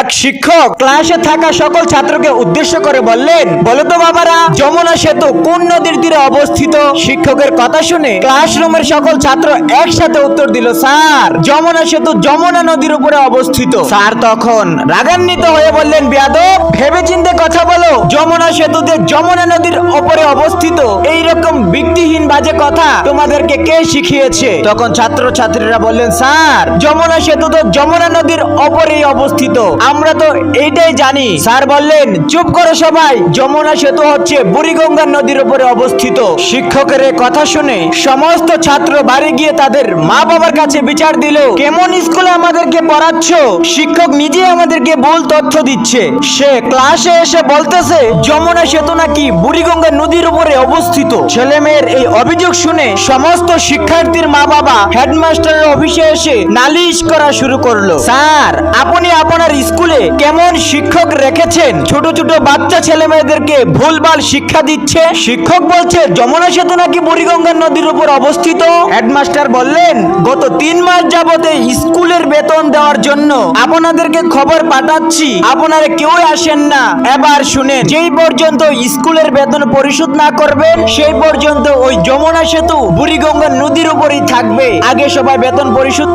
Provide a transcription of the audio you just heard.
এক শিক্ষক ক্লাসে থাকা সকল ছাত্রকে উদ্দেশ্য করে বললেন, বলো তো বাবারা, যমুনা সেতু কোন নদীর তীরে অবস্থিত? শিক্ষকের কথা শুনে ক্লাসরুমের সকল ছাত্র একসাথে উত্তর দিল, স্যার, যমুনা সেতু যমুনা নদীর উপরে অবস্থিত। স্যার তখন রাগান্বিত হয়ে বললেন, বেয়াদব, ভেবেচিন্তে কথা বলো, যমুনা সেতুতে যমুনা নদীর উপরে অবস্থিত। এইরকম ভিত্তিহীন বাজে কথা তোমাদেরকে কে শিখিয়েছে? তখন ছাত্রছাত্রীরা বললেন, স্যার, যমুনা সেতু তো যমুনা নদীর উপরেই অবস্থিত, আমরা তো এইটাই জানি। স্যার বললেন, চুপ করো সবাই, যমুনা সেতু হচ্ছে বুড়িগঙ্গা নদীর উপরে অবস্থিত। শিক্ষকের এই কথা শুনে সমস্ত ছাত্র বাড়ি গিয়ে তাদের মা বাবার কাছে বিচার দিল, কেমন স্কুলে আমাদেরকে পড়াচ্ছ? শিক্ষক নিজে আমাদেরকে ভুল তথ্য দিচ্ছে। সে ক্লাসে এসে বলতেছে যমুনা সেতু নাকি বুড়িগঙ্গা নদীর উপরে অবস্থিত। ছেলে মেয়ের এই অভিযোগ শুনে সমস্ত শিক্ষার্থীর মা বাবা হেডমাস্টারের অফিসে এসে নালিশ করা শুরু করলো, স্যার, আপনি আপনার স্কুলে কেমন শিক্ষক রেখেছেন? ছোট ছোট বাচ্চা ছেলে মেয়েদেরকে ভুলভাল শিক্ষা দিচ্ছে। শিক্ষক বলছে যমুনা সেতু নাকি বুড়িগঙ্গা নদীর উপর অবস্থিত। হেডমাস্টার বললেন, গত 3 মাস যাবতে স্কুলের বেতন দেওয়ার জন্য আপনাদেরকে খবর পাঠাচ্ছি, আপনারা কেউ আসেন না। এবার শুনেন, যেই পর্যন্ত স্কুলের বেতন পরিশোধ না করবেন সেই পর্যন্ত ওই যমুনা সেতু বুড়িগঙ্গা নদীর উপরেই থাকবে। আগে সবাই বেতন পরিশোধ